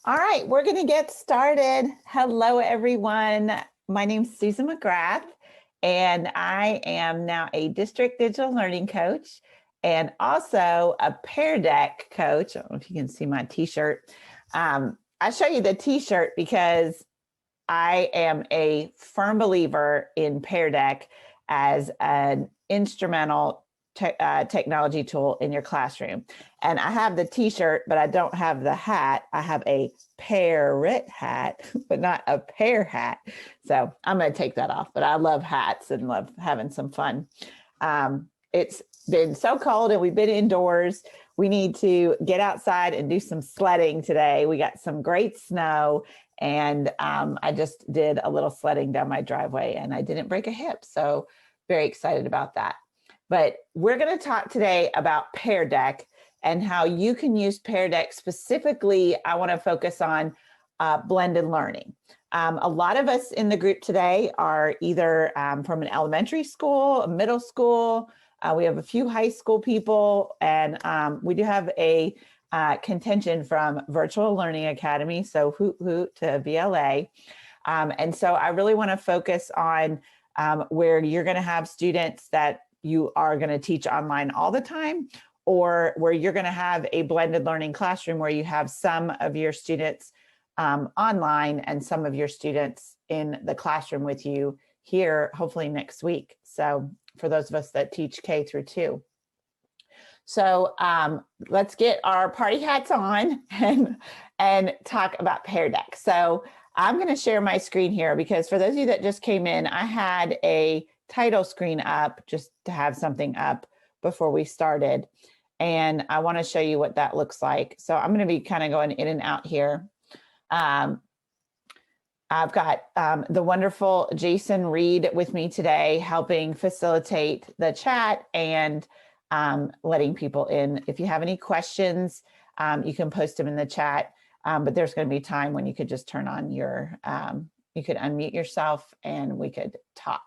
All right, we're going to get started. Hello, everyone. My name's Susan Mcgrath, and I am now a district digital learning coach and also a Pear Deck coach. I don't know if you can see my t-shirt. I show you the t-shirt because I am a firm believer in Pear Deck as an instrumental technology tool in your classroom. And I have the t-shirt, but I don't have the hat. I have a parrot hat, but not a pear hat. So I'm going to take that off, but I love hats and love having some fun. It's been so cold and we've been indoors. We need to get outside and do some sledding today. We got some great snow, and I just did a little sledding down my driveway and I didn't break a hip. So very excited about that. But we're going to talk today about Pear Deck and how you can use Pear Deck. Specifically, I want to focus on blended learning. A lot of us in the group today are either from an elementary school, a middle school. We have a few high school people, and we do have a contention from Virtual Learning Academy, so hoot hoot to VLA. And so I really want to focus on where you're going to have students that you are going to teach online all the time, or where you're going to have a blended learning classroom where you have some of your students online and some of your students in the classroom with you here, hopefully next week. So for those of us that teach K through 2. So let's get our party hats on and talk about Pear Deck. So I'm going to share my screen here because for those of you that just came in, I had a title screen up just to have something up before we started. And I want to show you what that looks like. So I'm going to be kind of going in and out here. I've got the wonderful Jason Reed with me today, helping facilitate the chat and letting people in. If you have any questions, you can post them in the chat, but there's going to be time when you could just turn on your, you could unmute yourself and we could talk.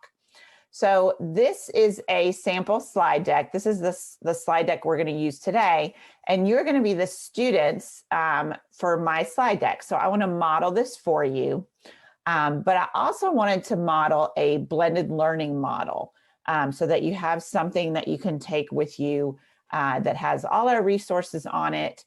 So this is a sample slide deck. This is the slide deck we're going to use today, and you're going to be the students for my slide deck. So I want to model this for you, but I also wanted to model a blended learning model so that you have something that you can take with you that has all our resources on it.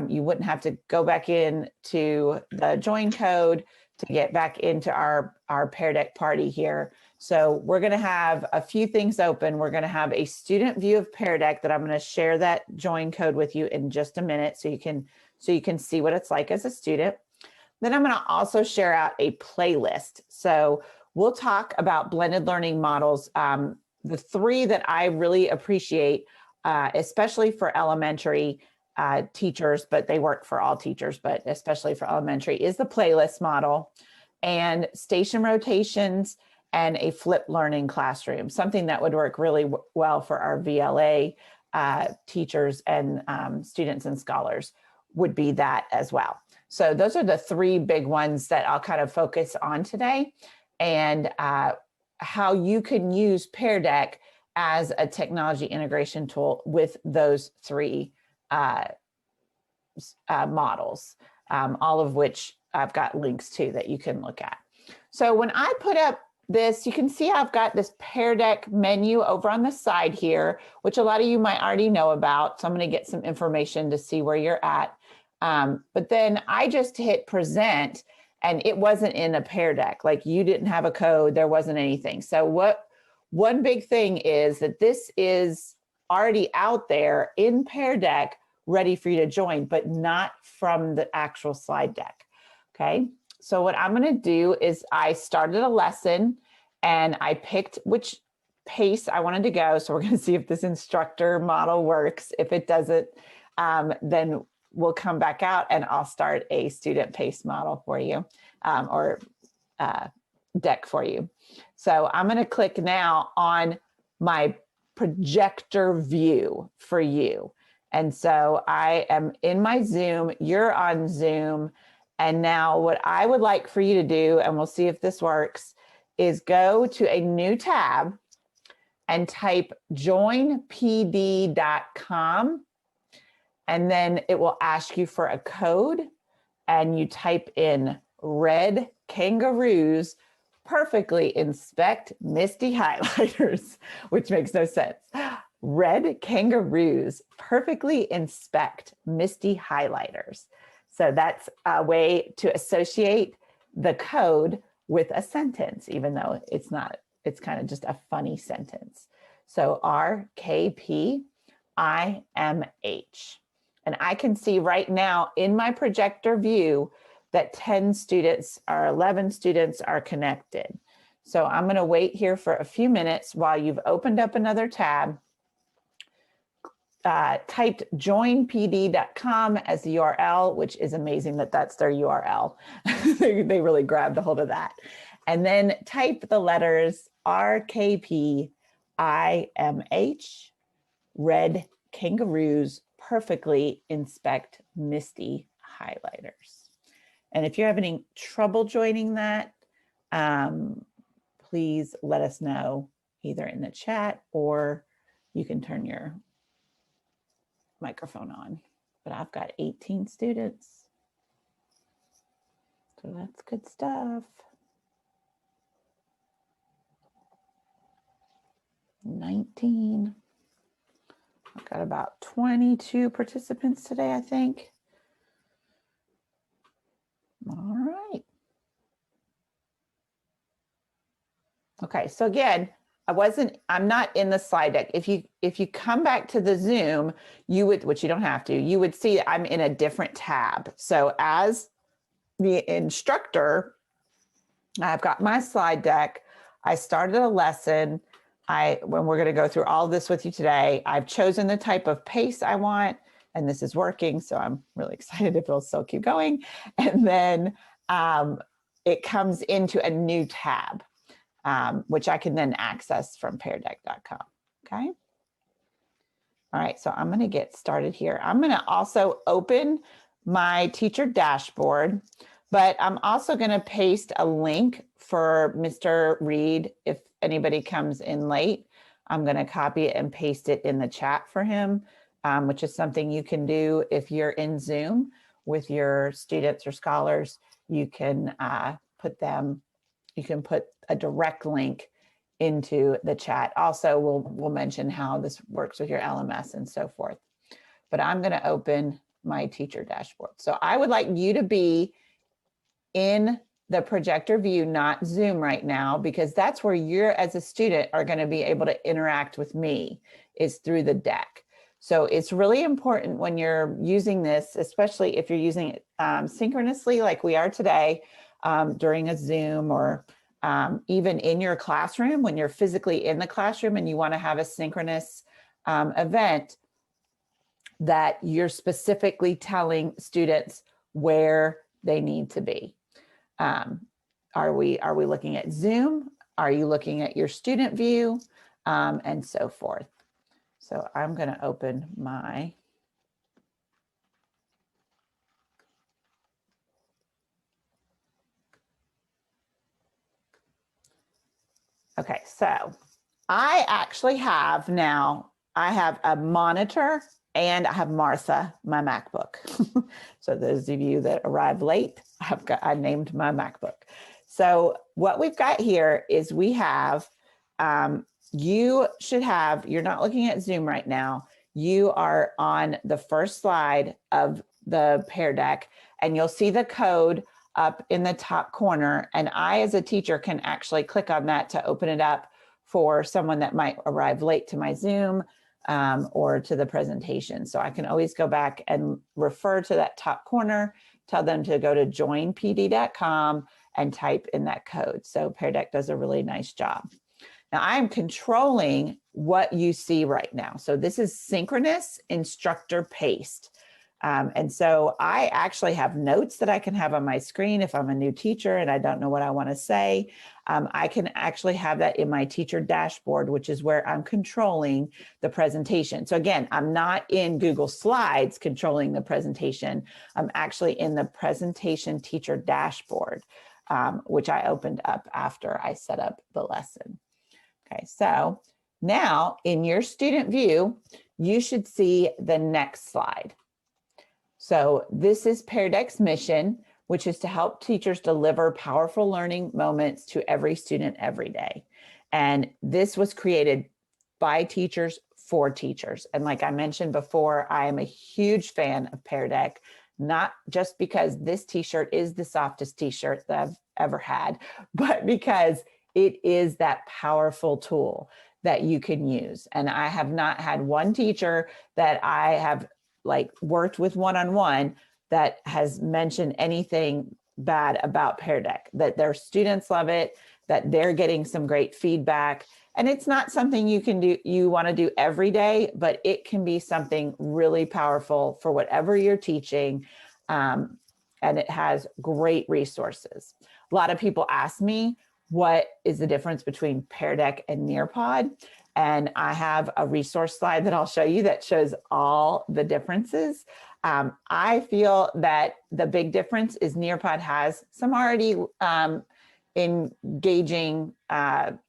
You wouldn't have to go back in to the join code to get back into our Pear Deck Party here. So we're going to have a few things open. We're going to have a student view of Pear Deck that I'm going to share that join code with you in just a minute so you can see what it's like as a student. Then I'm going to also share out a playlist. So we'll talk about blended learning models. The three that I really appreciate, especially for elementary teachers, but they work for all teachers, but especially for elementary, is the playlist model and station rotations and a flipped learning classroom, something that would work really well for our VLA teachers and students and scholars would be that as well. So those are the three big ones that I'll kind of focus on today, and how you can use Pear Deck as a technology integration tool with those three models, all of which I've got links to that you can look at. So when I put up this, you can see I've got this Pear Deck menu over on the side here, which a lot of you might already know about. So I'm going to get some information to see where you're at. But then I just hit present and it wasn't in a Pear Deck. Like you didn't have a code, there wasn't anything. So one big thing is that this is already out there in Pear Deck, ready for you to join, but not from the actual slide deck. Okay. So what I'm going to do is I started a lesson and I picked which pace I wanted to go. So we're going to see if this instructor model works. If it doesn't, then we'll come back out and I'll start a student pace model for you, or deck for you. So I'm going to click now on my projector view for you. And so I am in my Zoom, you're on Zoom. And now what I would like for you to do, and we'll see if this works, is go to a new tab and type joinpd.com. And then it will ask you for a code. and you type in red kangaroos perfectly inspect misty highlighters, which makes no sense. Red kangaroos perfectly inspect misty highlighters. So that's a way to associate the code with a sentence, even though it's not, it's kind of just a funny sentence. So RKPIMH. And I can see right now in my projector view that 10 students or 11 students are connected. So I'm going to wait here for a few minutes while you've opened up another tab, typed joinpd.com as the URL, which is amazing that that's their URL. They really grabbed a hold of that. And then type the letters RKPIMH, red kangaroos perfectly inspect misty highlighters. And if you're having trouble joining that, please let us know either in the chat or you can turn your microphone on. But I've got 18 students. So that's good stuff. 19. I've got about 22 participants today, I think. All right. Okay, so again, I'm not in the slide deck. If you come back to the Zoom, you would, which you don't have to, you would see I'm in a different tab. So as the instructor, I've got my slide deck. I started a lesson. When we're going to go through all this with you today, I've chosen the type of pace I want, and this is working. So I'm really excited if it'll still keep going. And then it comes into a new tab, which I can then access from peardeck.com. Okay. All right. So I'm going to get started here. I'm going to also open my teacher dashboard, but I'm also going to paste a link for Mr. Reed. If anybody comes in late, I'm going to copy it and paste it in the chat for him, which is something you can do if you're in Zoom with your students or scholars. You can put a direct link into the chat. Also, we'll mention how this works with your LMS and so forth. But I'm going to open my teacher dashboard. So I would like you to be in the projector view, not Zoom right now, because that's where you're as a student are going to be able to interact with me, is through the deck. So it's really important when you're using this, especially if you're using it synchronously like we are today, during a Zoom or even in your classroom, when you're physically in the classroom and you want to have a synchronous event, that you're specifically telling students where they need to be. Are we looking at Zoom? Are you looking at your student view? And so forth. So I'm going to open my okay, so I actually have now, I have a monitor and I have Martha, my MacBook. So those of you that arrived late, I named my MacBook. So what we've got here is we have, you should have, you're not looking at Zoom right now. You are on the first slide of the Pear Deck and you'll see the code up in the top corner. And I, as a teacher, can actually click on that to open it up for someone that might arrive late to my Zoom or to the presentation. So I can always go back and refer to that top corner, tell them to go to joinpd.com and type in that code. So Pear Deck does a really nice job. Now I'm controlling what you see right now. So this is synchronous instructor paced. And so I actually have notes that I can have on my screen if I'm a new teacher and I don't know what I want to say. I can actually have that in my teacher dashboard, which is where I'm controlling the presentation. So again, I'm not in Google Slides controlling the presentation. I'm actually in the presentation teacher dashboard, which I opened up after I set up the lesson. Okay, so now in your student view, you should see the next slide. So this is Pear Deck's mission, which is to help teachers deliver powerful learning moments to every student every day. And this was created by teachers for teachers. And like I mentioned before, I am a huge fan of Pear Deck, not just because this t-shirt is the softest t-shirt that I've ever had, but because it is that powerful tool that you can use. And I have not had one teacher that I have like worked with one-on-one that has mentioned anything bad about Pear Deck, that their students love it, that they're getting some great feedback. And it's not something you want to do every day, but it can be something really powerful for whatever you're teaching. And it has great resources. A lot of people ask me, what is the difference between Pear Deck and Nearpod? And I have a resource slide that I'll show you that shows all the differences. I feel that the big difference is Nearpod has some already engaging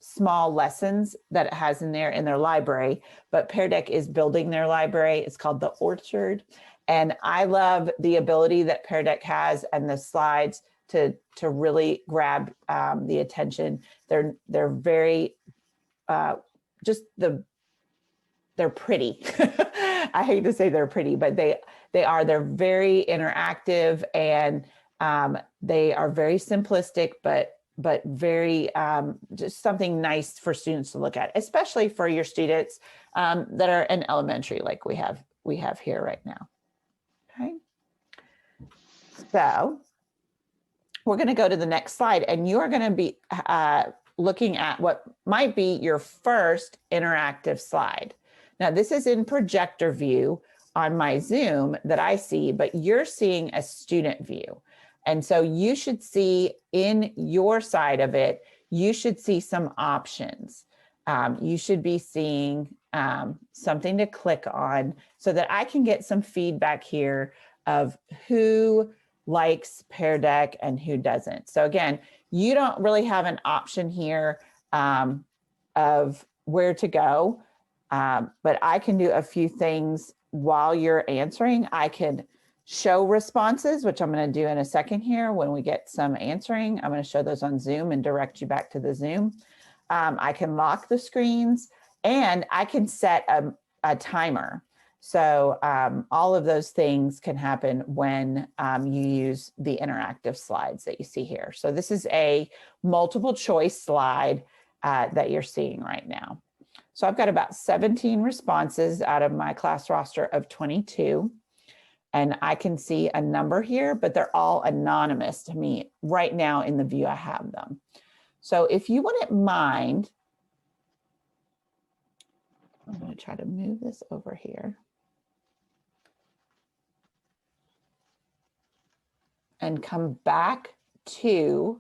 small lessons that it has in their library, but Pear Deck is building their library. It's called the Orchard. And I love the ability that Pear Deck has and the slides to really grab the attention. They're very, they're pretty. I hate to say they're pretty, but they're very interactive, and they are very simplistic, but very just something nice for students to look at, especially for your students that are in elementary, like we have here right now. Okay, so we're going to go to the next slide, and you're going to be looking at what might be your first interactive slide. Now, this is in Projector View on my Zoom that I see, but you're seeing a student view. And so you should see in your side of it, you should see some options. You should be seeing something to click on so that I can get some feedback here of who likes Pear Deck and who doesn't. So again, you don't really have an option here of where to go, but I can do a few things while you're answering. I can show responses, which I'm going to do in a second here when we get some answering. I'm going to show those on Zoom and direct you back to the Zoom. I can lock the screens, and I can set a timer. So all of those things can happen when you use the interactive slides that you see here. So this is a multiple choice slide that you're seeing right now. So I've got about 17 responses out of my class roster of 22. And I can see a number here, but they're all anonymous to me right now in the view I have them. So if you wouldn't mind, I'm going to try to move this over here and come back to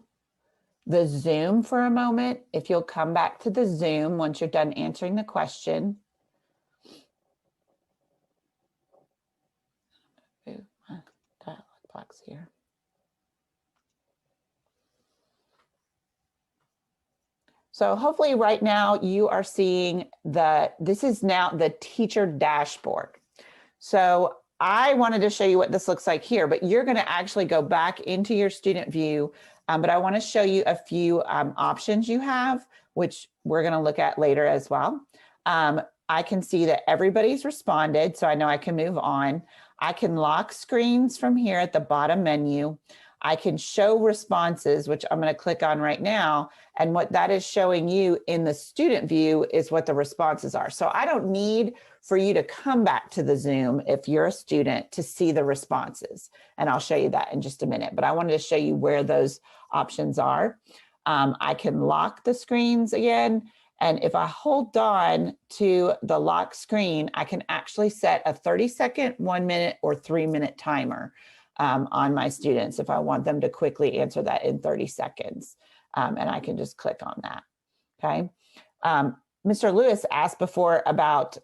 the Zoom for a moment. If you'll come back to the Zoom once you're done answering the question. Move my dialog box here. So hopefully right now you are seeing this is now the teacher dashboard. So I wanted to show you what this looks like here, but you're going to actually go back into your student view. But I want to show you a few options you have, which we're going to look at later as well. I can see that everybody's responded, so I know I can move on. I can lock screens from here at the bottom menu. I can show responses, which I'm going to click on right now. And what that is showing you in the student view is what the responses are. So I don't need for you to come back to the Zoom if you're a student to see the responses. And I'll show you that in just a minute. But I wanted to show you where those options are. I can lock the screens again. And if I hold on to the lock screen, I can actually set a 30-second, 1 minute, or 3-minute timer on my students if I want them to quickly answer that in 30 seconds. And I can just click on that, okay? Mr. Lewis asked before about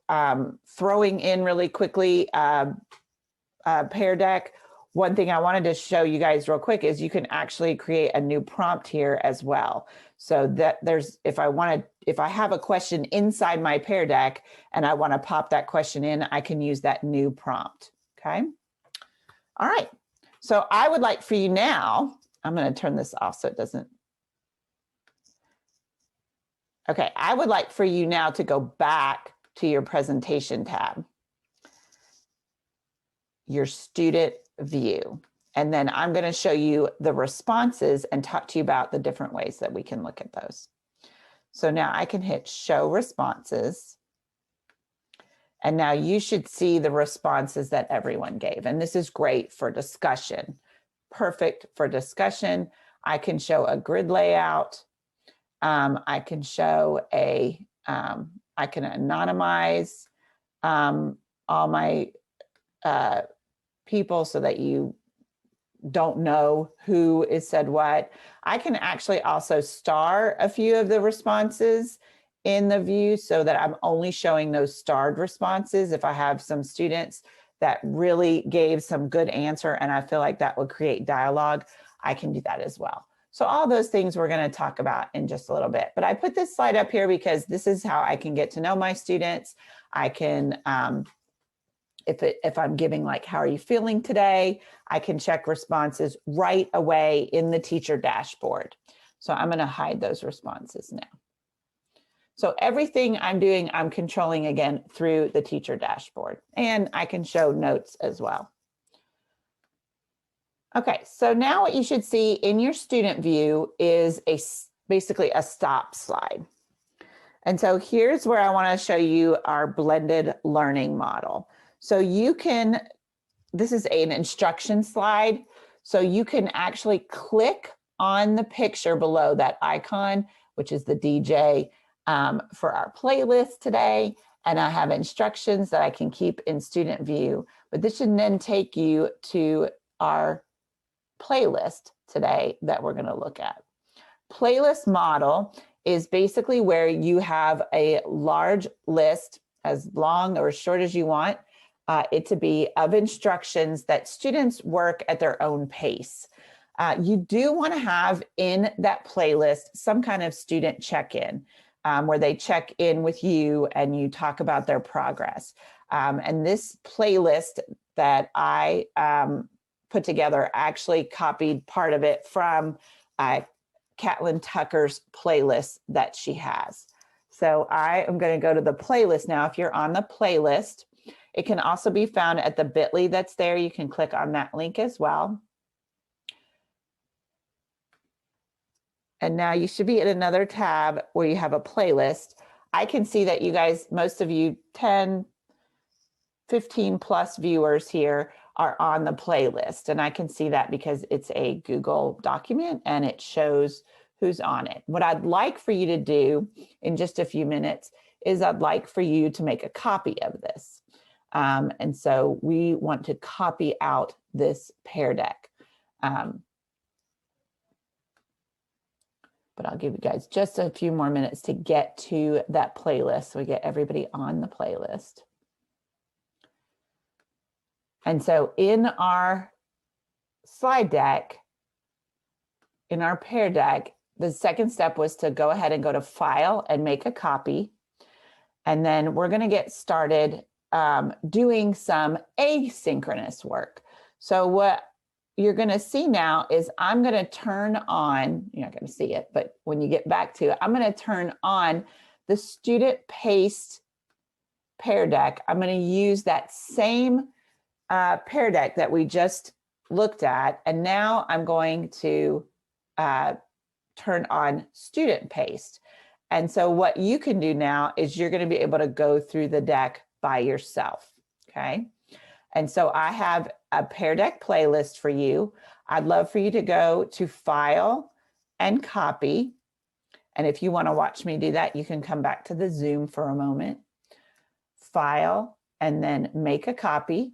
throwing in really quickly Pear Deck. One thing I wanted to show you guys real quick is you can actually create a new prompt here as well. So that if I have a question inside my Pear Deck and I want to pop that question in, I can use that new prompt, okay? All right, so I would like for you now, I'm going to turn this off so it doesn't. Okay, I would like for you now to go back to your presentation tab, your student view. And then I'm going to show you the responses and talk to you about the different ways that we can look at those. So now I can hit show responses. And now you should see the responses that everyone gave. And this is great for discussion. Perfect for discussion. I can show a grid layout. I can show a, I can anonymize all my people so that you don't know who is said what. I can actually also star a few of the responses in the view so that I'm only showing those starred responses. If I have some students that really gave some good answer and I feel like that would create dialogue, I can do that as well. So all those things we're going to talk about in just a little bit. But I put this slide up here because this is how I can get to know my students. I can, if I'm giving like, how are you feeling today? I can check responses right away in the teacher dashboard. So I'm going to hide those responses now. So everything I'm doing, I'm controlling again through the teacher dashboard, and I can show notes as well. Okay, so now what you should see in your student view is basically a stop slide. And so here's where I want to show you our blended learning model. So you can, this is an instruction slide. So you can actually click on the picture below that icon, which is the DJ for our playlist today. And I have instructions that I can keep in student view, but this should then take you to our playlist today that we're going to look at. Playlist model is basically where you have a large list, as long or as short as you want it to be, of instructions that students work at their own pace. You do want to have in that playlist some kind of student check-in where they check in with you and you talk about their progress. And this playlist that I put together actually copied part of it from Catlin Tucker's playlist that she has. So I am going to go to the playlist now. If you're on the playlist, it can also be found at the bit.ly that's there. You can click on that link as well. And now you should be in another tab where you have a playlist. I can see that you guys, most of you 10, 15 plus viewers here are on the playlist. And I can see that because it's a Google document and it shows who's on it. What I'd like for you to do in just a few minutes is I'd like for you to make a copy of this. And so we want to copy out this Pear Deck. But I'll give you guys just a few more minutes to get to that playlist so we get everybody on the playlist. And so in our slide deck, in our Pear Deck, the second step was to go ahead and go to File and make a copy. And then we're going to get started doing some asynchronous work. So what you're going to see now is I'm going to turn on, you're not going to see it, but when you get back to it, I'm going to turn on the student paced Pear Deck. I'm going to use that same Pear Deck that we just looked at. And now I'm going to turn on student paced. And so what you can do now is you're going to be able to go through the deck by yourself. Okay. And so I have a Pear Deck playlist for you. I'd love for you to go to File and Copy. And if you want to watch me do that, you can come back to the Zoom for a moment. File, and then make a copy.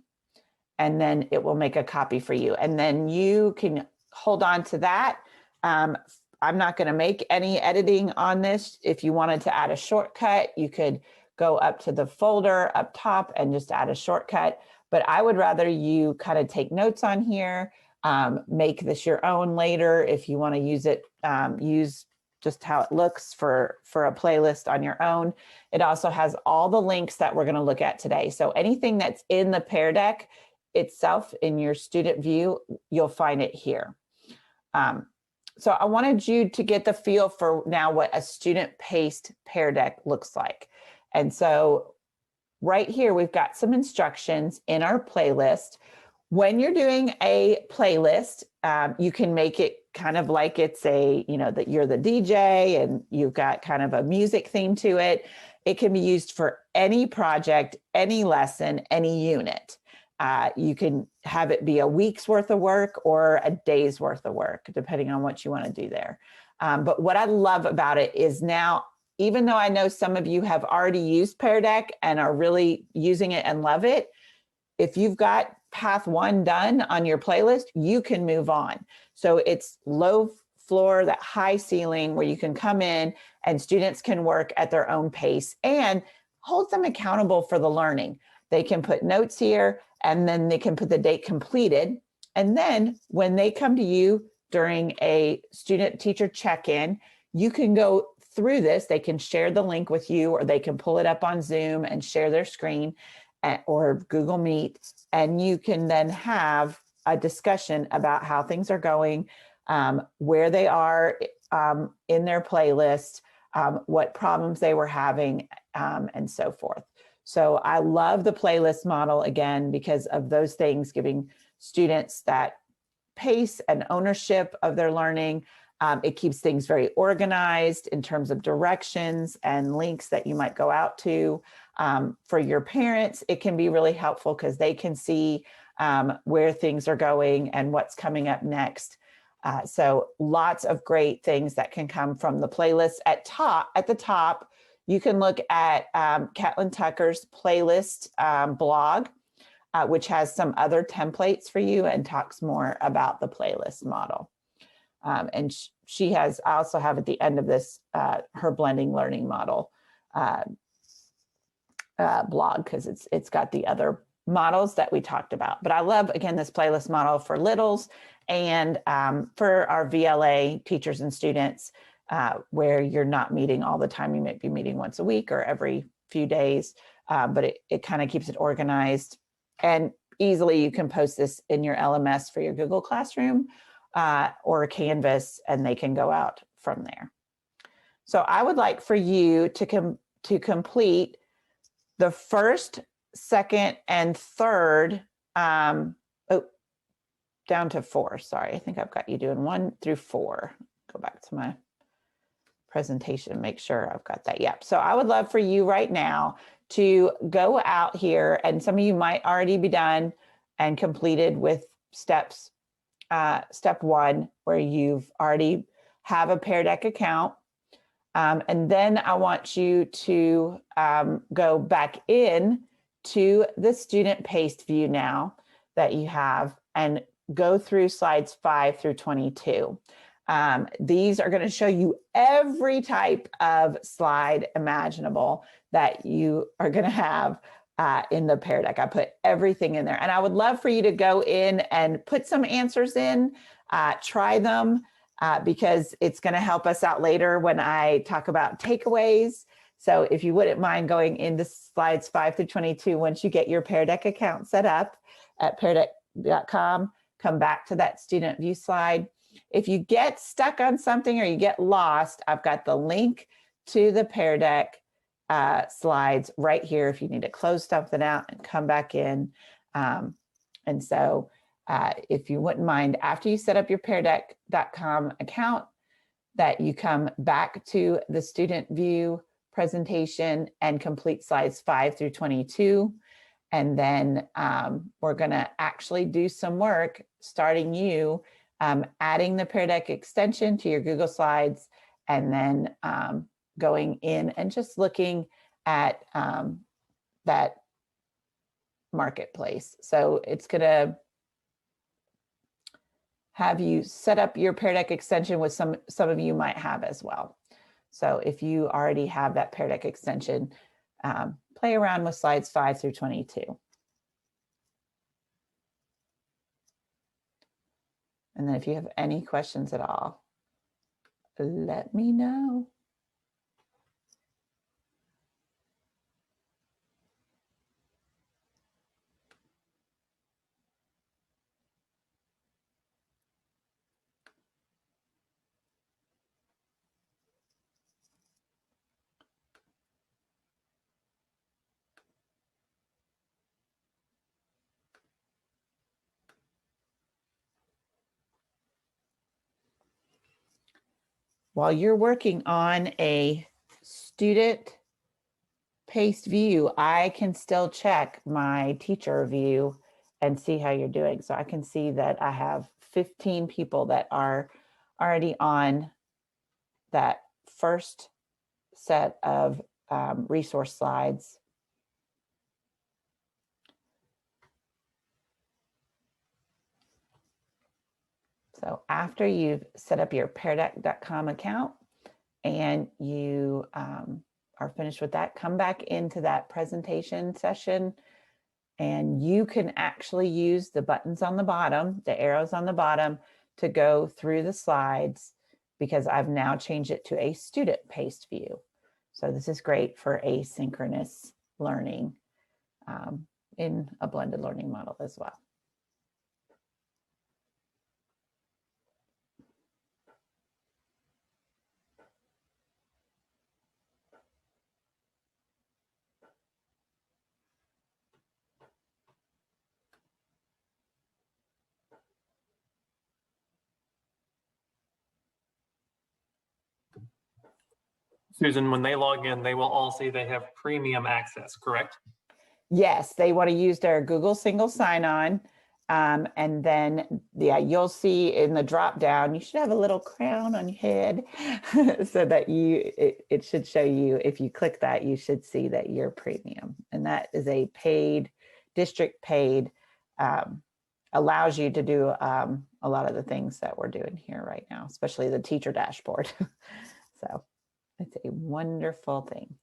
And then it will make a copy for you. And then you can hold on to that. I'm not going to make any editing on this. If you wanted to add a shortcut, you could go up to the folder up top and just add a shortcut. But I would rather you kind of take notes on here, make this your own later. If you want to use it, use just how it looks for a playlist on your own. It also has all the links that we're going to look at today. So anything that's in the Pear Deck itself in your student view, you'll find it here. So I wanted you to get the feel for now what a student-paced Pear Deck looks like. And so right here, we've got some instructions in our playlist. When you're doing a playlist, you can make it kind of like it's a, that you're the DJ and you've got kind of a music theme to it. It can be used for any project, any lesson, any unit. You can have it be a week's worth of work or a day's worth of work, depending on what you want to do there. But what I love about it is now, even though I know some of you have already used Pear Deck and are really using it and love it, if you've got path 1 done on your playlist, you can move on. So it's low floor, that high ceiling where you can come in and students can work at their own pace and hold them accountable for the learning. They can put notes here and then they can put the date completed. And then when they come to you during a student-teacher check-in, you can go through this. They can share the link with you, or they can pull it up on Zoom and share their screen or Google Meet. And you can then have a discussion about how things are going, where they are in their playlist, what problems they were having, and so forth. So I love the playlist model, again, because of those things, giving students that pace and ownership of their learning. It keeps things very organized in terms of directions and links that you might go out to. For your parents, it can be really helpful because they can see where things are going and what's coming up next. So lots of great things that can come from the playlist. At the top, you can look at Catlin Tucker's playlist blog, which has some other templates for you and talks more about the playlist model. And she has, I also have at the end of this, her blending learning model blog, because it's got the other models that we talked about. But I love, again, this playlist model for littles and for our VLA teachers and students, where you're not meeting all the time. You might be meeting once a week or every few days, but it kind of keeps it organized. And easily you can post this in your LMS for your Google Classroom or a Canvas, and they can go out from there. So I would like for you to complete the first, second, and third, down to 4. Sorry, I think I've got you doing 1 through 4. Go back to my presentation, make sure I've got that. Yep. So I would love for you right now to go out here, and some of you might already be done and completed with step 1, where you've already have a Pear Deck account. And then I want you to go back in to the student paced view now that you have and go through slides 5 through 22. These are going to show you every type of slide imaginable that you are going to have in the Pear Deck. I put everything in there, and I would love for you to go in and put some answers in, try them, because it's going to help us out later when I talk about takeaways. So if you wouldn't mind going into slides 5 through 22, once you get your Pear Deck account set up at peardeck.com, come back to that student view slide. If you get stuck on something or you get lost, I've got the link to the Pear Deck slides right here if you need to close something out and come back in. And so if you wouldn't mind, after you set up your peardeck.com account, that you come back to the student view presentation and complete slides 5 through 22. And then we're going to actually do some work starting you adding the Pear Deck extension to your Google Slides, and then going in and just looking at that marketplace. So it's going to have you set up your Pear Deck extension, with some of you might have as well. So if you already have that Pear Deck extension, play around with slides 5 through 22. And then if you have any questions at all, let me know. while you're working on a student paced view, I can still check my teacher view and see how you're doing. So I can see that I have 15 people that are already on that first set of resource slides. So after you've set up your peardeck.com account and you are finished with that, come back into that presentation session and you can actually use the buttons on the bottom, the arrows on the bottom, to go through the slides, because I've now changed it to a student paced view. So this is great for asynchronous learning in a blended learning model as well. Susan, when they log in, they will all see they have premium access, correct? Yes, they want to use their Google single sign-on. And then, yeah, you'll see in the drop down, you should have a little crown on your head so that it should show you, if you click that, you should see that you're premium. And that is a paid, district paid, allows you to do a lot of the things that we're doing here right now, especially the teacher dashboard. So it's a wonderful thing.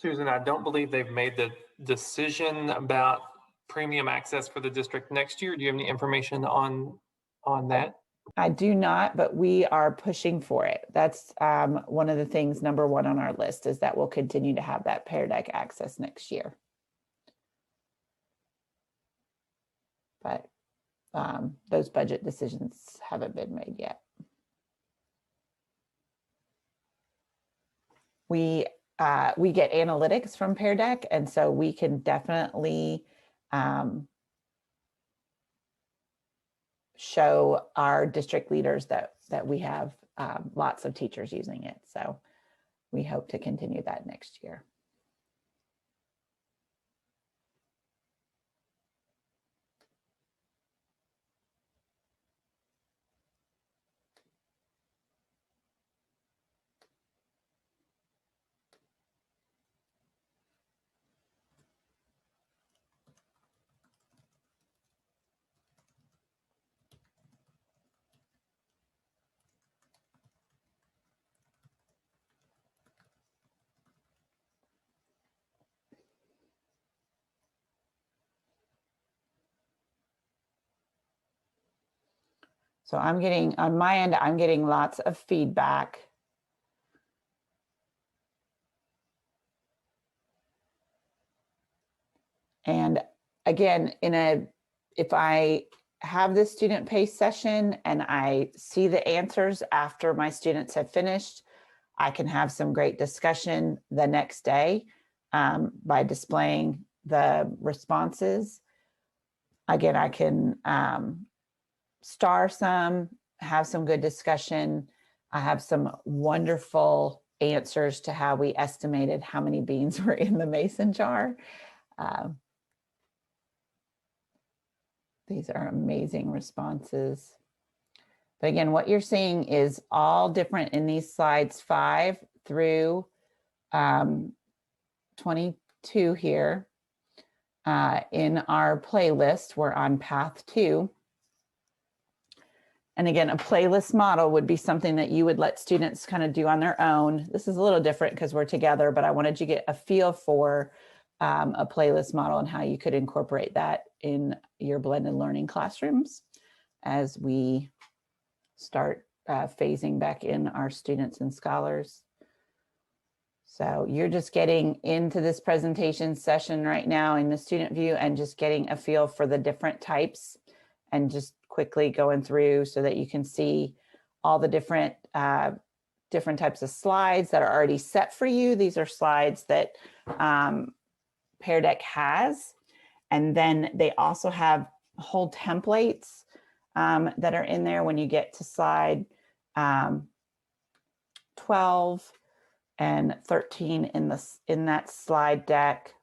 Susan, I don't believe they've made the decision about premium access for the district next year. Do you have any information on that? I do not, but we are pushing for it. That's one of the things, number one on our list, is that we'll continue to have that Pear Deck access next year. But those budget decisions haven't been made yet. We get analytics from Pear Deck, and so we can definitely show our district leaders that we have lots of teachers using it. So we hope to continue that next year. So I'm getting, on my end, I'm getting lots of feedback. And again, if I have this student pace session and I see the answers after my students have finished, I can have some great discussion the next day by displaying the responses. Again, I can star some, have some good discussion. I have some wonderful answers to how we estimated how many beans were in the mason jar. These are amazing responses. But again, what you're seeing is all different in these slides 5 through 22 here. In our playlist, we're on path 2. And again, a playlist model would be something that you would let students kind of do on their own. This is a little different because we're together, but I wanted you to get a feel for a playlist model and how you could incorporate that in your blended learning classrooms as we start phasing back in our students and scholars. So you're just getting into this presentation session right now in the student view and just getting a feel for the different types and just quickly going through so that you can see all the different types of slides that are already set for you. These are slides that Pear Deck has. And then they also have whole templates that are in there when you get to slide 12 and 13 in that slide deck.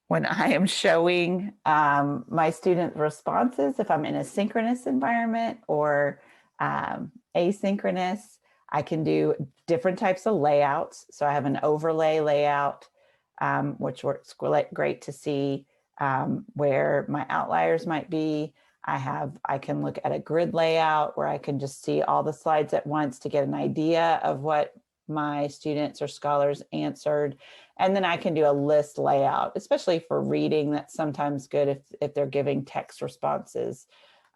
When I am showing my student responses, if I'm in a synchronous environment or asynchronous, I can do different types of layouts. So I have an overlay layout, which works great to see where my outliers might be. I can look at a grid layout where I can just see all the slides at once to get an idea of what my students or scholars answered. And then I can do a list layout, especially for reading. That's sometimes good if they're giving text responses.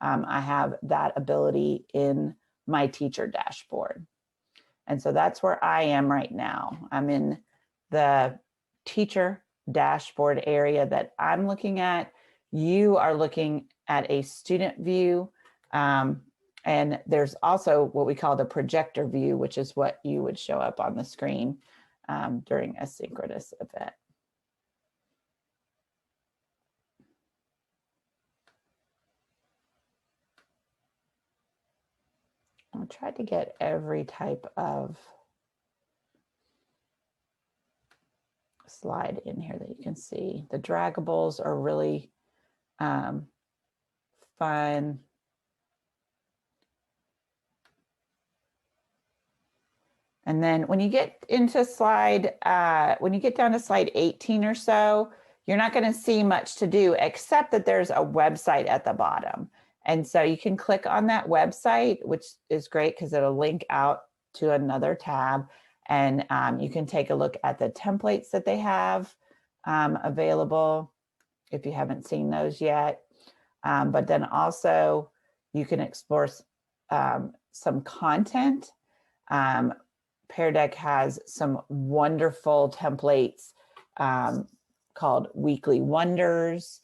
I have that ability in my teacher dashboard. And so that's where I am right now. I'm in the teacher dashboard area that I'm looking at. You are looking at a student view. And there's also what we call the projector view, which is what you would show up on the screen during a synchronous event. I'll try to get every type of slide in here that you can see. The draggables are really fun. And then when you get into when you get down to slide 18 or so, you're not going to see much to do except that there's a website at the bottom. And so you can click on that website, which is great because it'll link out to another tab. And you can take a look at the templates that they have available if you haven't seen those yet. But then also you can explore some content. Pear Deck has some wonderful templates called Weekly Wonders.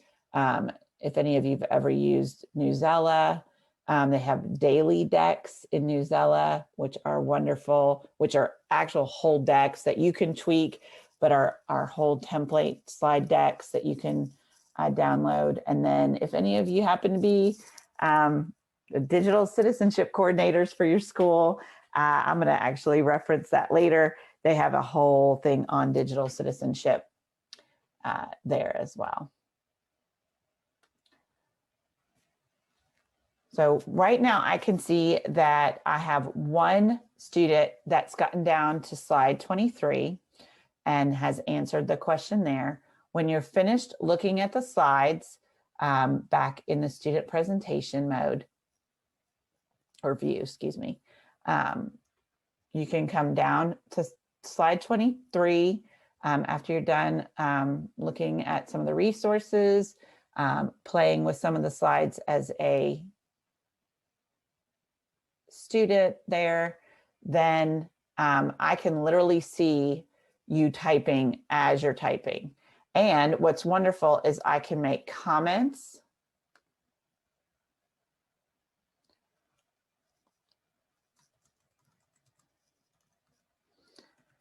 If any of you've ever used Newsela, they have daily decks in Newsela, which are wonderful, which are actual whole decks that you can tweak, but are whole template slide decks that you can download. And then if any of you happen to be digital citizenship coordinators for your school, I'm going to actually reference that later. They have a whole thing on digital citizenship there as well. So right now I can see that I have one student that's gotten down to slide 23 and has answered the question there. When you're finished looking at the slides back in the student presentation mode or view, excuse me, you can come down to slide 23 after you're done looking at some of the resources, playing with some of the slides as a student there, then I can literally see you typing as you're typing. And what's wonderful is I can make comments.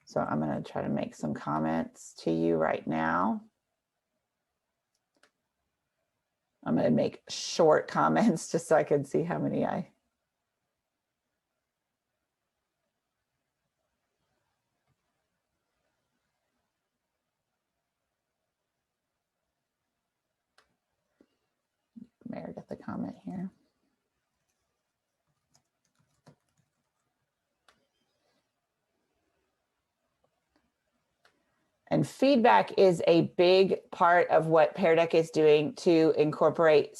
So I'm going to try to make some comments to you right now. I'm going to make short comments just so I can see how many I Meredith a comment here. And feedback is a big part of what Pear Deck is doing to incorporate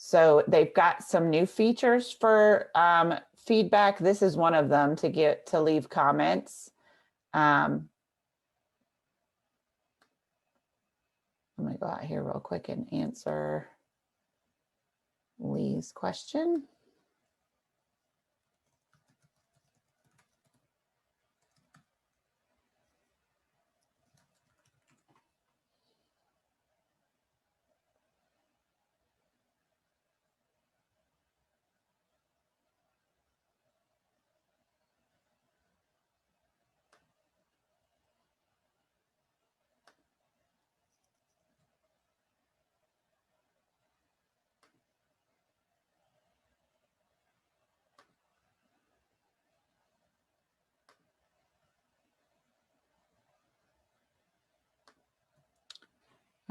So they've got some new features for feedback. This is one of them to leave comments. I'm going to go out here real quick and answer Lee's question.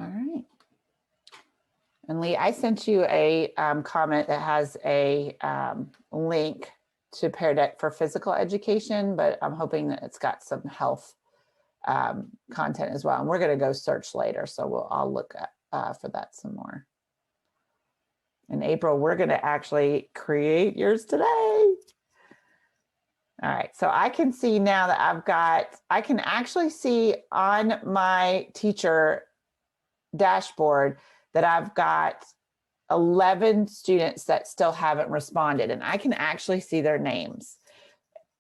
All right. And Lee, I sent you a comment that has a link to Pear Deck for physical education, but I'm hoping that it's got some health content as well. And we're going to go search later, so I'll look at, for that some more. In April, we're going to actually create yours today. All right, so I can see now that I can actually see on my teacher dashboard that I've got 11 students that still haven't responded, and I can actually see their names.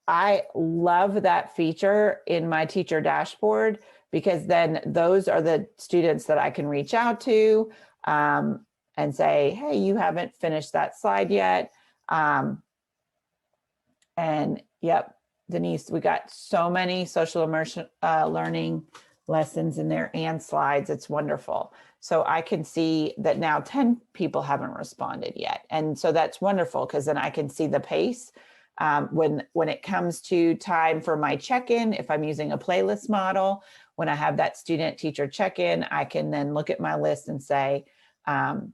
I love that feature in my teacher dashboard because then those are the students that I can reach out to and say, hey, you haven't finished that slide yet. And yep, Denise, we got so many social immersion learning lessons in there and slides. It's wonderful. So I can see that now 10 people haven't responded yet. And so that's wonderful because then I can see the pace. When it comes to time for my check-in, if I'm using a playlist model, when I have that student teacher check-in, I can then look at my list and say, John,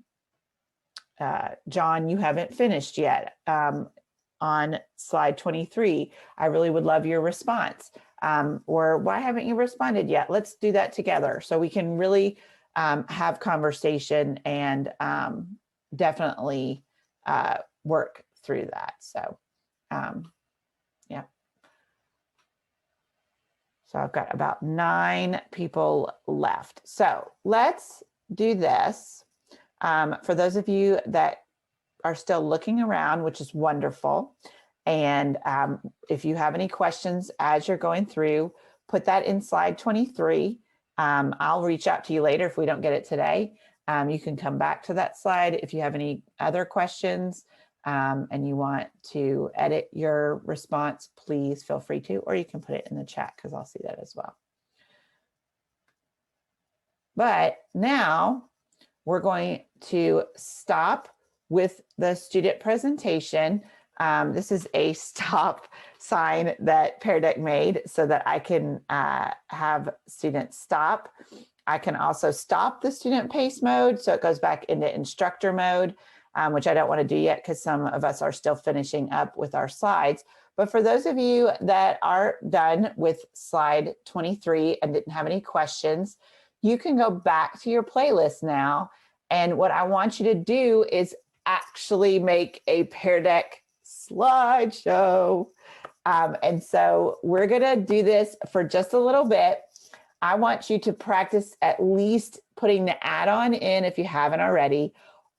you haven't finished yet. On slide 23, I really would love your response. Or why haven't you responded yet? Let's do that together. So we can really have conversation and definitely work through that. So yeah. So I've got about 9 people left. So let's do this. For those of you that are still looking around, which is wonderful. And if you have any questions as you're going through, put that in slide 23. I'll reach out to you later if we don't get it today. You can come back to that slide if you have any other questions and you want to edit your response, please feel free to, or you can put it in the chat because I'll see that as well. But now we're going to stop with the student presentation. This is a stop sign that Pear Deck made so that I can have students stop. I can also stop the student pace mode so it goes back into instructor mode, which I don't want to do yet because some of us are still finishing up with our slides. But for those of you that are done with slide 23 and didn't have any questions, you can go back to your playlist now. And what I want you to do is actually make a Pear Deck slideshow. And so we're gonna do this for just a little bit. I want you to practice at least putting the add-on in if you haven't already,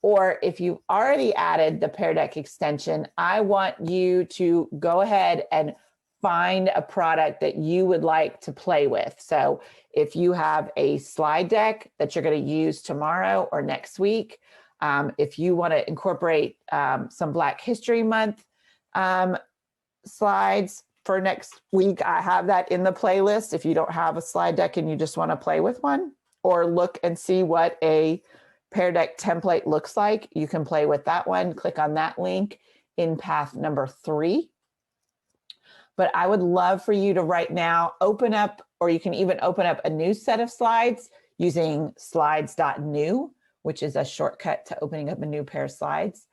or if you've already added the Pear Deck extension, I want you to go ahead and find a product that you would like to play with. So if you have a slide deck that you're going to use tomorrow or next week, if you want to incorporate some Black History Month slides for next week, I have that in the playlist. If you don't have a slide deck and you just want to play with one or look and see what a Pear Deck template looks like, you can play with that one. Click on that link in path number 3. But I would love for you to right now open up, or you can even open up a new set of slides using slides.new, which is a shortcut to opening up a new pair of slides.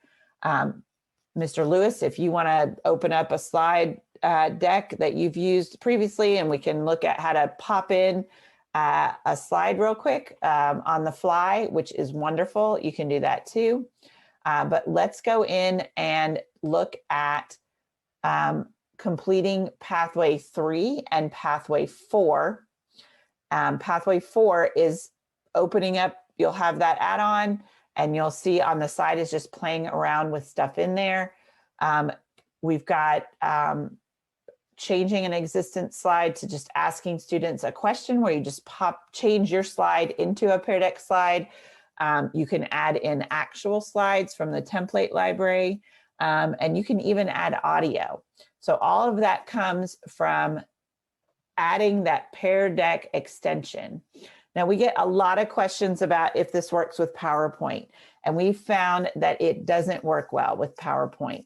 Mr. Lewis, if you want to open up a slide deck that you've used previously, and we can look at how to pop in a slide real quick on the fly, which is wonderful. You can do that too. But let's go in and look at completing pathway 3 and pathway 4. Pathway 4 is opening up. You'll have that add-on, and you'll see on the side is just playing around with stuff in there. We've got changing an existent slide to just asking students a question where you just change your slide into a Pear Deck slide. You can add in actual slides from the template library, and you can even add audio. So all of that comes from adding that Pear Deck extension. Now, we get a lot of questions about if this works with PowerPoint, and we found that it doesn't work well with PowerPoint.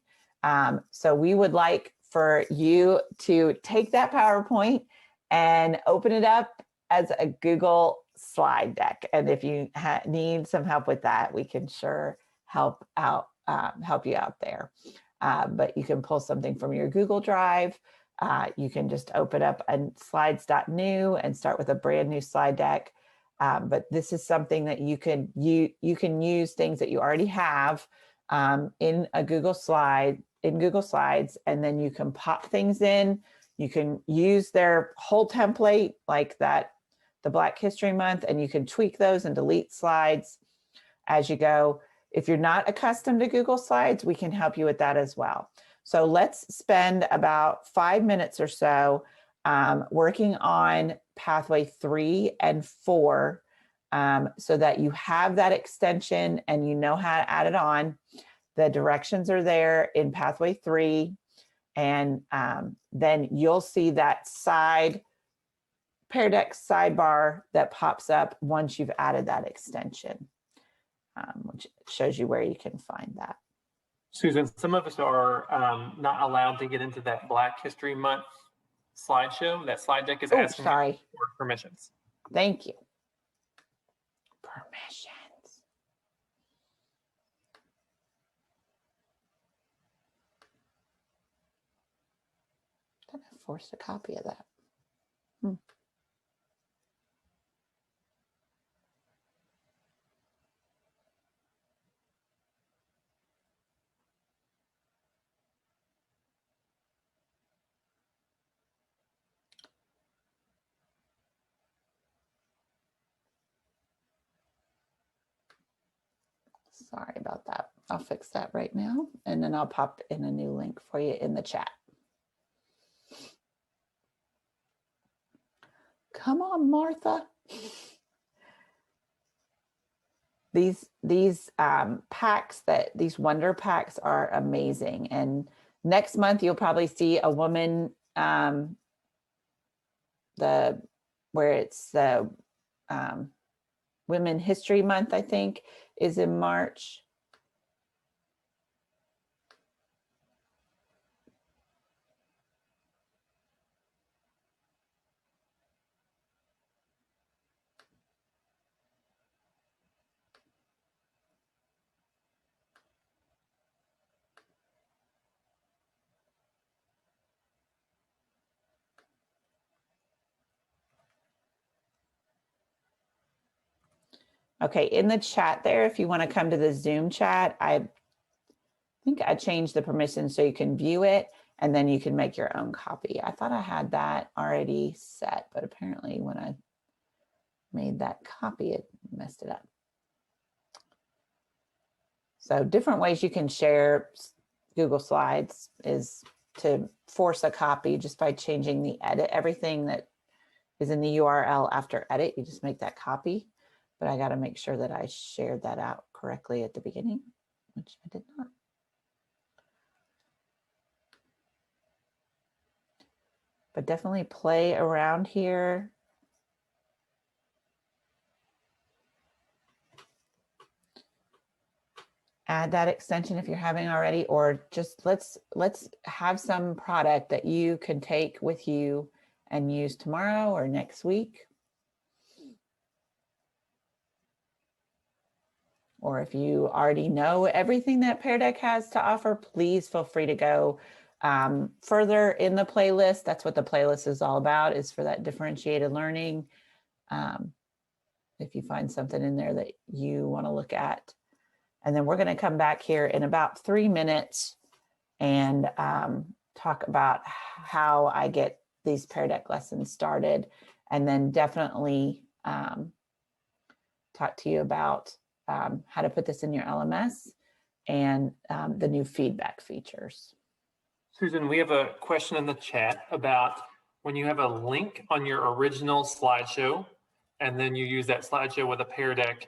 So we would like for you to take that PowerPoint and open it up as a Google slide deck. And if you need some help with that, we can sure help you out there. But you can pull something from your Google Drive. You can just open up a slides.new and start with a brand new slide deck. But this is something that you can use things that you already have in a Google Slides, and then you can pop things in. You can use their whole template like that, the Black History Month, and you can tweak those and delete slides as you go. If you're not accustomed to Google Slides, we can help you with that as well. So let's spend about 5 minutes or so working on pathway 3 and 4 so that you have that extension and you know how to add it on. The directions are there in pathway 3, and then you'll see that Pear Deck sidebar that pops up once you've added that extension, which shows you where you can find that. Susan, some of us are not allowed to get into that Black History Month slideshow. That slide deck is asking for permissions. Thank you. Permissions. I forced a copy of that. Sorry about that. I'll fix that right now, and then I'll pop in a new link for you in the chat. Come on, Martha. These packs, these wonder packs are amazing. And next month you'll probably see a woman, where it's the Women History Month, I think, is in March. Okay, in the chat there, if you want to come to the Zoom chat, I think I changed the permissions so you can view it, and then you can make your own copy. I thought I had that already set, but apparently when I made that copy, it messed it up. So different ways you can share Google Slides is to force a copy just by changing the edit. Everything that is in the URL after edit, you just make that copy. But I got to make sure that I shared that out correctly at the beginning, which I did not. But definitely play around here. Add that extension if you're having already, or just let's have some product that you can take with you and use tomorrow or next week. Or if you already know everything that Pear Deck has to offer, please feel free to go further in the playlist. That's what the playlist is all about, is for that differentiated learning. If you find something in there that you want to look at. And then we're going to come back here in about 3 minutes and talk about how I get these Pear Deck lessons started, and then definitely talk to you about how to put this in your LMS and the new feedback features. Susan, we have a question in the chat about when you have a link on your original slideshow and then you use that slideshow with a Pear Deck,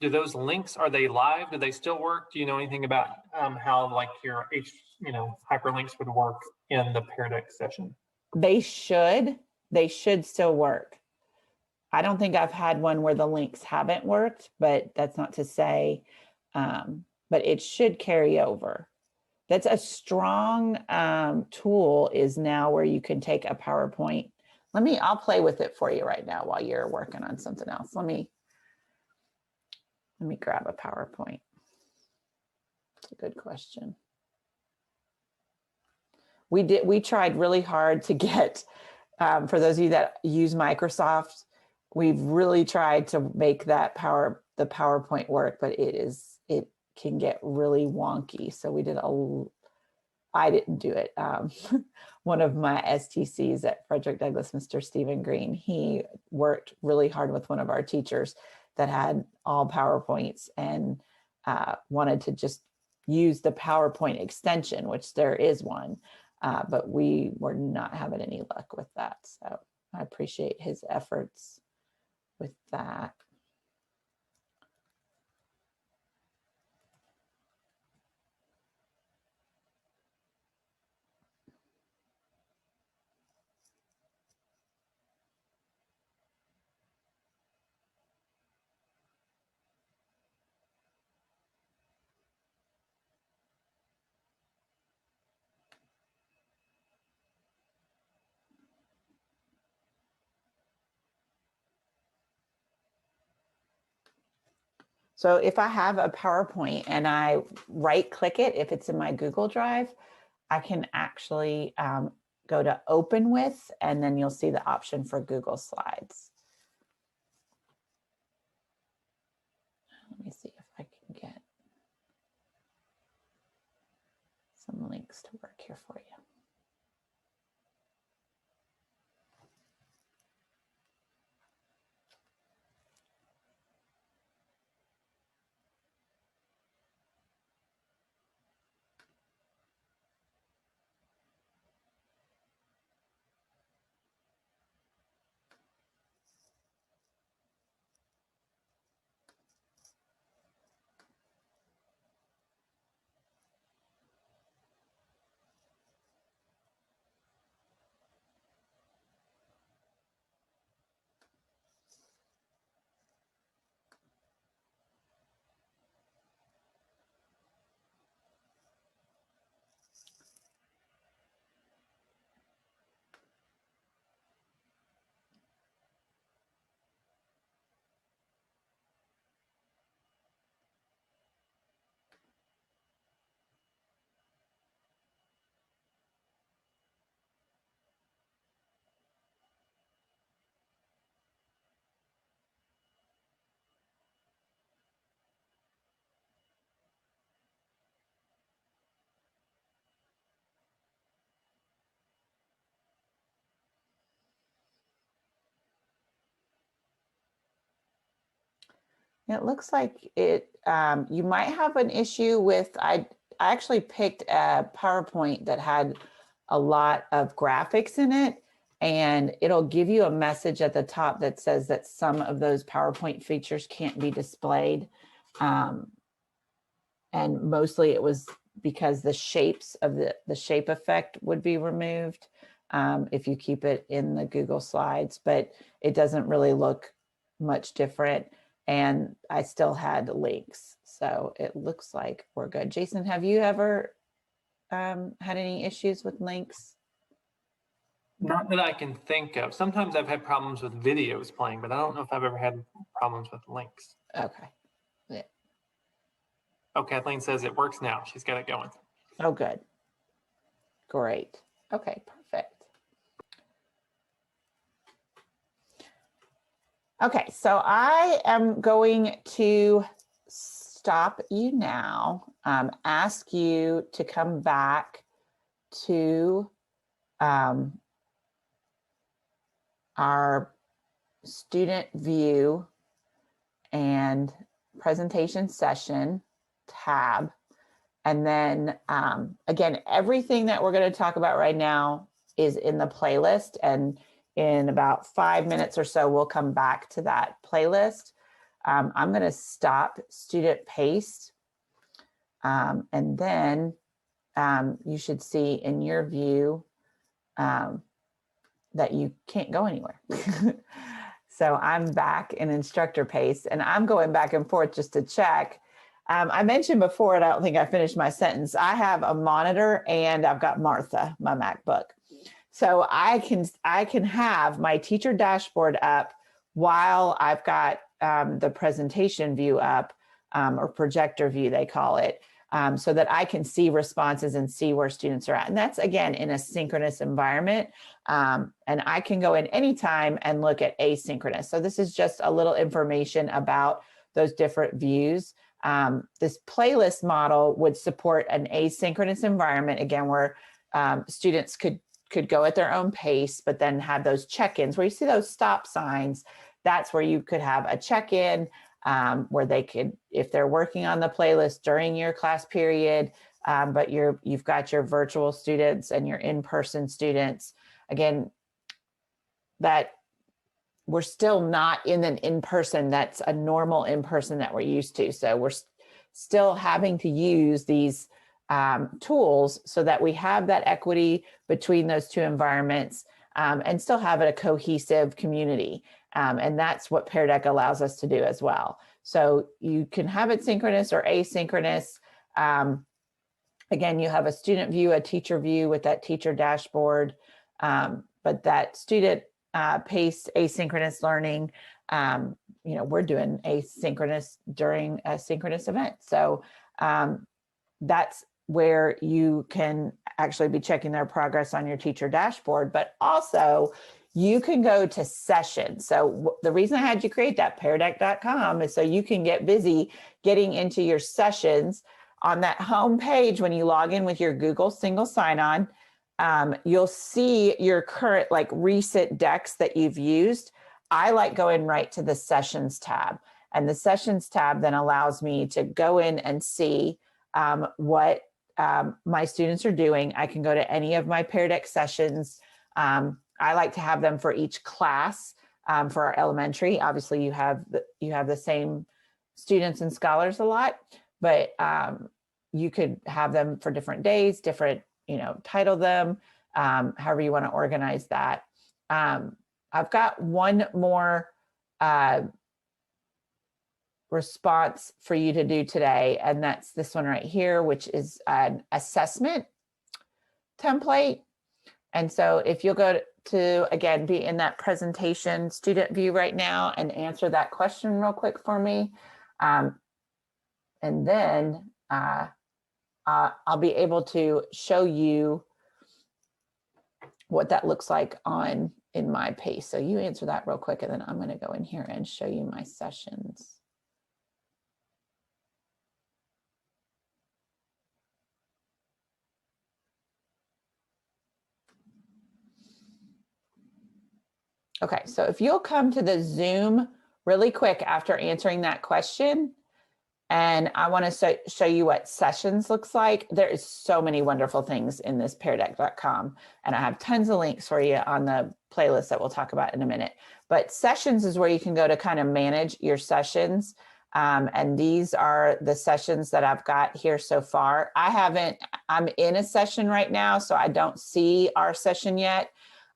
do those links, are they live? Do they still work? Do you know anything about how like your hyperlinks would work in the Pear Deck session? They should still work. I don't think I've had one where the links haven't worked, but that's not to say, but it should carry over. That's a strong tool is now where you can take a PowerPoint. I'll play with it for you right now while you're working on something else. Let me grab a PowerPoint. It's a good question. We tried really hard to get, for those of you that use Microsoft, we've really tried to make that the PowerPoint work, but it can get really wonky. So I didn't do it. One of my STCs at Frederick Douglass, Mr. Stephen Green, he worked really hard with one of our teachers that had all PowerPoints and wanted to just use the PowerPoint extension, which there is one, but we were not having any luck with that. So I appreciate his efforts with that. So if I have a PowerPoint and I right click it, if it's in my Google Drive, I can actually go to open with, and then you'll see the option for Google Slides. Let me see if I can get some links to work here for you. It looks like it. You might have an issue with. I actually picked a PowerPoint that had a lot of graphics in it, and it'll give you a message at the top that says that some of those PowerPoint features can't be displayed, and mostly it was because the shapes of the shape effect would be removed if you keep it in the Google Slides, but it doesn't really look much different. And I still had links. So it looks like we're good. Jason, have you ever had any issues with links? Not that I can think of. Sometimes I've had problems with videos playing, but I don't know if I've ever had problems with links. Okay. Yeah. Oh, Kathleen says it works now. She's got it going. Oh, good. Great. Okay, perfect. Okay, so I am going to stop you now, ask you to come back to our student view and presentation session tab. And then again, everything that we're going to talk about right now is in the playlist. And in about 5 minutes or so, we'll come back to that playlist. I'm going to stop student paste. And then you should see in your view that you can't go anywhere. So I'm back in instructor paste, and I'm going back and forth just to check. I mentioned before, and I don't think I finished my sentence, I have a monitor and I've got Martha, my MacBook. So I can have my teacher dashboard up while I've got the presentation view up, or projector view, they call it, so that I can see responses and see where students are at. And that's, again, in a synchronous environment. And I can go in anytime and look at asynchronous. So this is just a little information about those different views. This playlist model would support an asynchronous environment, again, where students could go at their own pace, but then have those check-ins where you see those stop signs. That's where you could have a check-in where they could, if they're working on the playlist during your class period, but you've got your virtual students and your in-person students. Again, that we're still not in an in-person, that's a normal in-person that we're used to. So we're still having to use these tools so that we have that equity between those two environments and still have a cohesive community. And that's what Pear Deck allows us to do as well. So you can have it synchronous or asynchronous. Again, you have a student view, a teacher view with that teacher dashboard, but that student pace asynchronous learning, we're doing asynchronous during a synchronous event. So that's where you can actually be checking their progress on your teacher dashboard, but also you can go to sessions. So the reason I had you create that peardeck.com is so you can get busy getting into your sessions. On that home page, when you log in with your Google single sign-on, you'll see your current, recent decks that you've used. I like going right to the sessions tab, and the sessions tab then allows me to go in and see what my students are doing. I can go to any of my Pear Deck sessions. I like to have them for each class. For our elementary, obviously you have the same students and scholars a lot, but you could have them for different days, different, title them, however you want to organize that. I've got one more response for you to do today, and that's this one right here, which is an assessment template. And so if you'll go to again, be in that presentation student view right now and answer that question real quick for me. And then I'll be able to show you what that looks like in my pace. So you answer that real quick, and then I'm going to go in here and show you my sessions. Okay, so if you'll come to the Zoom really quick after answering that question, and I want to show you what sessions looks like. There is so many wonderful things in this peardeck.com, and I have tons of links for you on the playlist that we'll talk about in a minute. But sessions is where you can go to kind of manage your sessions. And these are the sessions that I've got here so far. I'm in a session right now, so I don't see our session yet.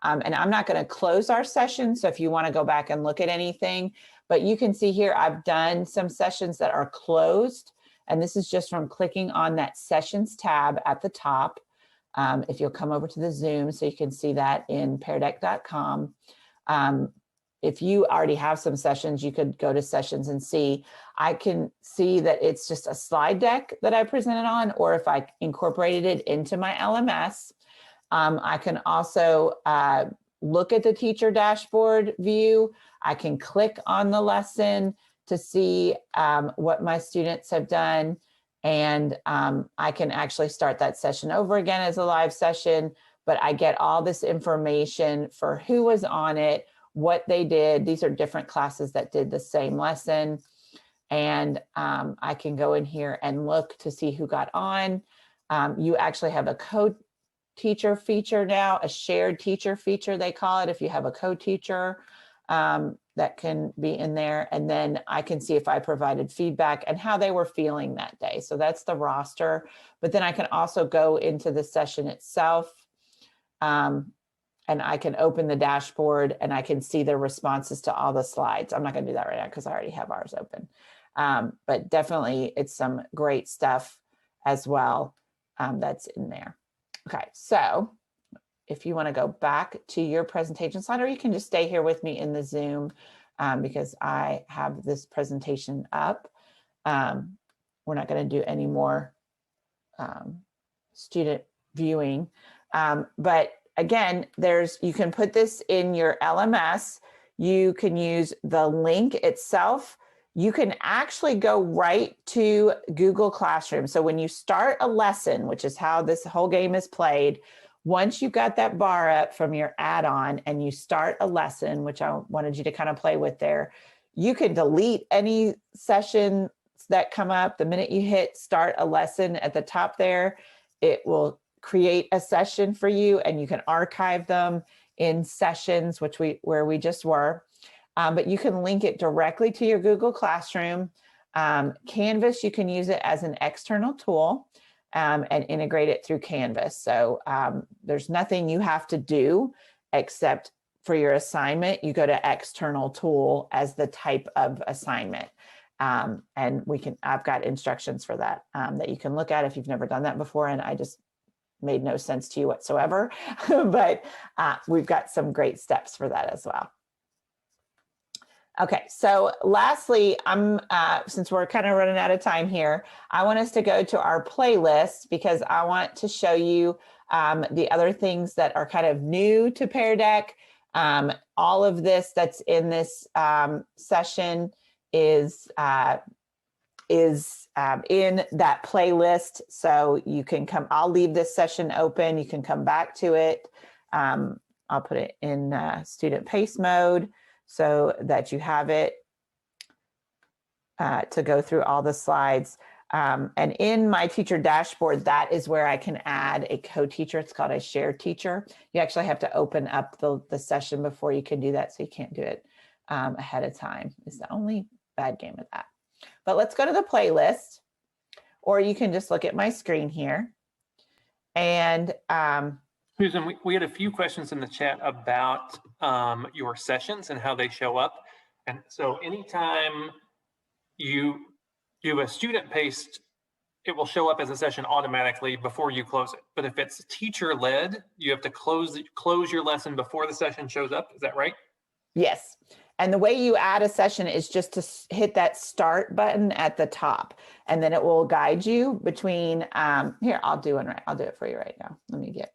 And I'm not going to close our session. So if you want to go back and look at anything, but you can see here, I've done some sessions that are closed. And this is just from clicking on that sessions tab at the top. If you'll come over to the Zoom, so you can see that in peardeck.com. If you already have some sessions, you could go to sessions and see. I can see that it's just a slide deck that I presented on, or if I incorporated it into my LMS. I can also look at the teacher dashboard view. I can click on the lesson, to see what my students have done. And I can actually start that session over again as a live session, but I get all this information for who was on it, what they did. These are different classes that did the same lesson. And I can go in here and look to see who got on. You actually have a co-teacher feature now, a shared teacher feature, they call it, if you have a co-teacher that can be in there. And then I can see if I provided feedback and how they were feeling that day. So that's the roster. But then I can also go into the session itself. And I can open the dashboard and I can see the responses to all the slides. I'm not going to do that right now because I already have ours open. But definitely it's some great stuff as well that's in there. Okay, so if you want to go back to your presentation slide, or you can just stay here with me in the Zoom because I have this presentation up. We're not going to do any more student viewing, but again, you can put this in your LMS. You can use the link itself. You can actually go right to Google Classroom. So when you start a lesson, which is how this whole game is played, once you got that bar up from your add-on and you start a lesson, which I wanted you to kind of play with there, you can delete any sessions that come up. The minute you hit start a lesson at the top there, it will create a session for you and you can archive them in sessions, where we just were. But you can link it directly to your Google Classroom. Canvas, you can use it as an external tool and integrate it through Canvas. So there's nothing you have to do except for your assignment. You go to external tool as the type of assignment. And I've got instructions for that that you can look at if you've never done that before. And I just made no sense to you whatsoever, but we've got some great steps for that as well. Okay, so lastly, since we're kind of running out of time here, I want us to go to our playlist because I want to show you the other things that are kind of new to Pear Deck. All of this that's in this session is in that playlist. So you can come, I'll leave this session open. You can come back to it. I'll put it in student pace mode so that you have it to go through all the slides. And in my teacher dashboard, that is where I can add a co-teacher. It's called a shared teacher. You actually have to open up the session before you can do that. So you can't do it ahead of time. It's the only bad game of that. But let's go to the playlist, or you can just look at my screen here. And Susan, we had a few questions in the chat about your sessions and how they show up. And so anytime you do a student paced, it will show up as a session automatically before you close it. But if it's teacher led, you have to close your lesson before the session shows up. Is that right? Yes. And the way you add a session is just to hit that start button at the top, and then it will guide you between, here, I'll do it for you right now. Let me get,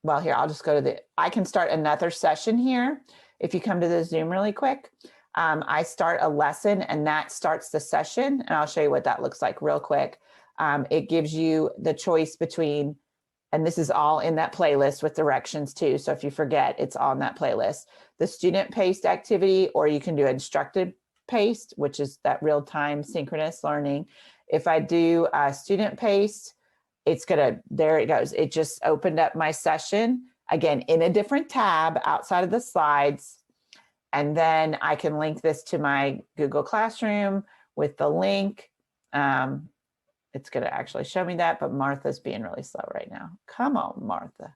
well, here, I'll just go to I can start another session here. If you come to the Zoom really quick, I start a lesson and that starts the session, and I'll show you what that looks like real quick. It gives you the choice between, and this is all in that playlist with directions too. So if you forget, it's all in that playlist. The student paced activity, or you can do instructed paced, which is that real-time synchronous learning. If I do student paced, it's gonna, there it goes. It just opened up my session, again, in a different tab outside of the slides. And then I can link this to my Google Classroom with the link. It's going to actually show me that, but Martha's being really slow right now. Come on, Martha.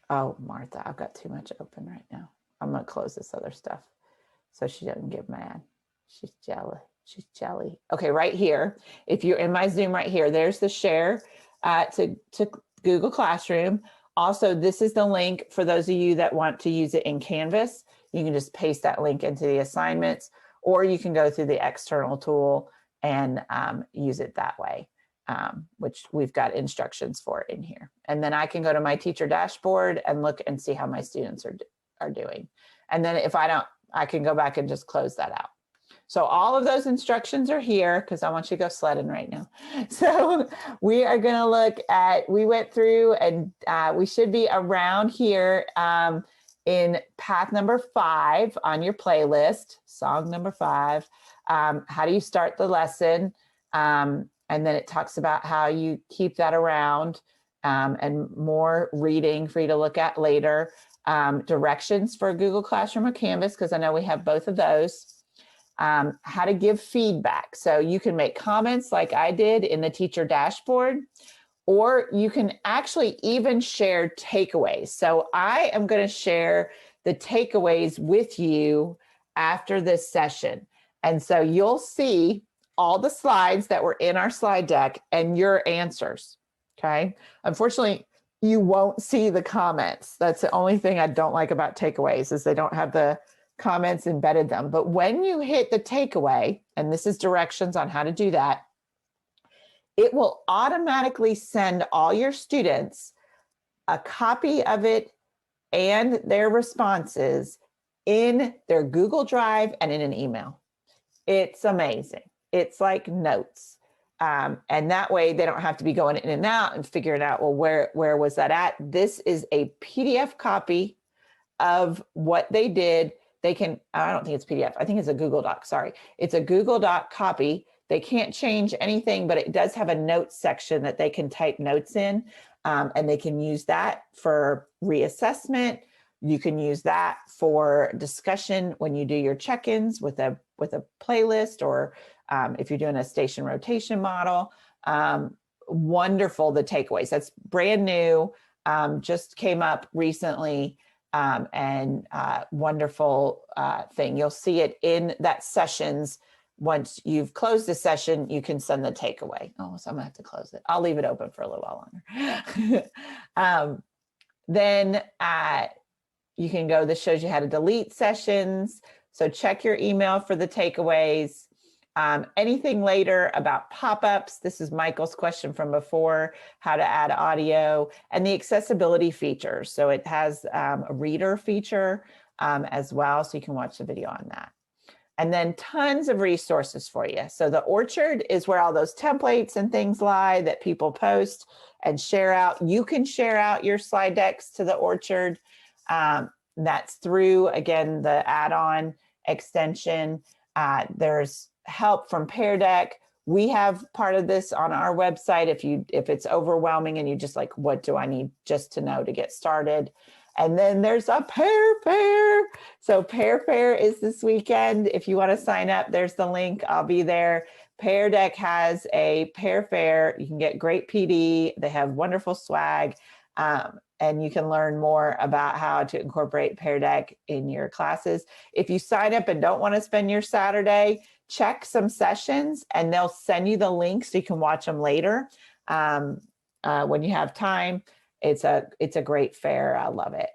Oh, Martha, I've got too much open right now. I'm going to close this other stuff so she doesn't get mad. She's jelly. She's jelly. Okay, right here. If you're in my Zoom right here, there's the share to Google Classroom. Also, this is the link for those of you that want to use it in Canvas. You can just paste that link into the assignments, or you can go through the external tool and use it that way, which we've got instructions for in here. And then I can go to my teacher dashboard and look and see how my students are doing. And then if I don't, I can go back and just close that out. So all of those instructions are here because I want you to go sledding right now. So we are going to look at, we went through and we should be around here in path number 5 on your playlist, song number 5. How do you start the lesson? And then it talks about how you keep that around and more reading for you to look at later. Directions for Google Classroom or Canvas, because I know we have both of those. How to give feedback. So you can make comments like I did in the teacher dashboard, or you can actually even share takeaways. So I am going to share the takeaways with you after this session. And so you'll see all the slides that were in our slide deck and your answers. Okay. Unfortunately, you won't see the comments. That's the only thing I don't like about takeaways is they don't have the comments embedded them. But when you hit the takeaway, and this is directions on how to do that, it will automatically send all your students a copy of it and their responses in their Google Drive and in an email. It's amazing. It's like notes. And that way they don't have to be going in and out and figuring out, well, where was that at? This is a PDF copy of what they did. They can, I don't think it's PDF. I think it's a Google Doc. Sorry. It's a Google Doc copy. They can't change anything, but it does have a notes section that they can type notes in, and they can use that for reassessment. You can use that for discussion when you do your check-ins with a playlist, or if you're doing a station rotation model. Wonderful, the takeaways. That's brand new, just came up recently. And wonderful thing. You'll see it in that sessions. Once you've closed the session, you can send the takeaway. Oh, so I'm gonna have to close it. I'll leave it open for a little while longer. Then you can go, this shows you how to delete sessions. So check your email for the takeaways. Anything later about pop-ups, this is Michael's question from before, how to add audio, and the accessibility features. So it has a reader feature as well, so you can watch the video on that. And then tons of resources for you. So the Orchard is where all those templates and things lie that people post and share out. You can share out your slide decks to the Orchard. That's through, again, the add-on extension. There's help from Pear Deck. We have part of this on our website if it's overwhelming and you just like, what do I need just to know to get started? And then there's a Pear Fair. So Pear Fair is this weekend. If you want to sign up, there's the link. I'll be there. Pear Deck has a Pear Fair. You can get great PD. They have wonderful swag. And you can learn more about how to incorporate Pear Deck in your classes. If you sign up and don't want to spend your Saturday, check some sessions and they'll send you the link so you can watch them later when you have time. It's a great fair. I love it.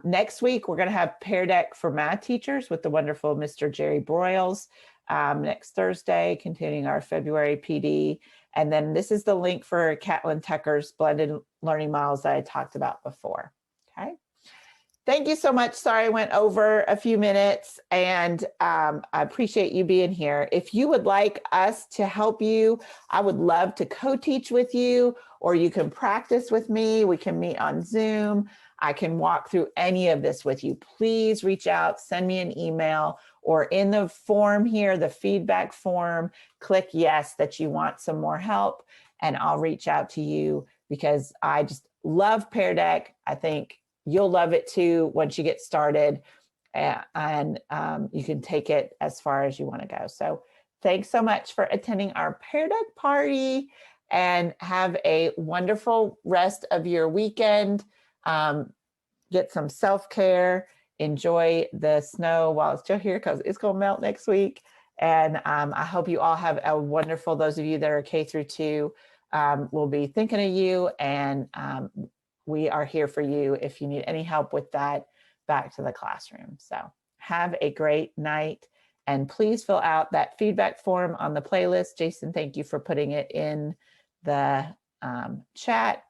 Next week, we're going to have Pear Deck for math teachers with the wonderful Mr. Jerry Broyles next Thursday, continuing our February PD. And then this is the link for Catlin Tucker's blended learning models that I talked about before. Okay. Thank you so much. Sorry, I went over a few minutes, and I appreciate you being here. If you would like us to help you, I would love to co-teach with you, or you can practice with me. We can meet on Zoom. I can walk through any of this with you. Please reach out, send me an email, or in the form here, the feedback form, click yes that you want some more help, and I'll reach out to you because I just love Pear Deck. I think you'll love it too once you get started, and you can take it as far as you want to go. So thanks so much for attending our Pear Deck party, and have a wonderful rest of your weekend. Get some self-care, enjoy the snow while it's still here because it's going to melt next week. And I hope you all have a wonderful, those of you that are K through 2, we'll be thinking of you, and we are here for you if you need any help with that back to the classroom. So have a great night, and please fill out that feedback form on the playlist. Jason, thank you for putting it in the chat,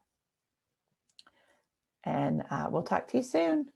and we'll talk to you soon.